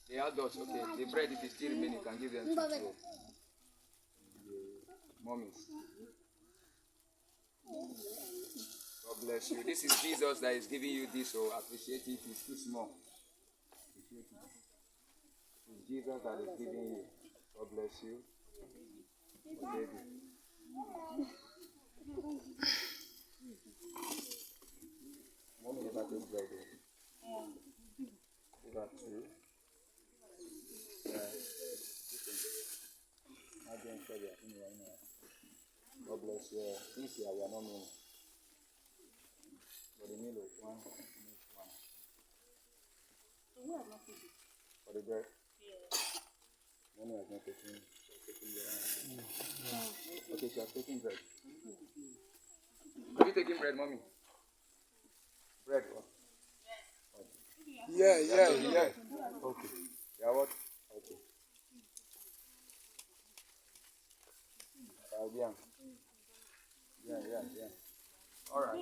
The adults, okay. The bread, if it's still remaining, you can give them to the mommies. God bless you. This is Jesus that is giving you this, so appreciate it. It's too small. Appreciate it. It's Jesus that is giving you. God bless you. Oh, baby. Mommy never take bread. Give her two. God bless you. This year we are not many. For the meal of one. For the bread? Mommy has not taken the Okay, she has taken bread. Have you taken bread, mommy? Bread what? Yeah. Okay. Yeah, what? Okay. Yeah. All right.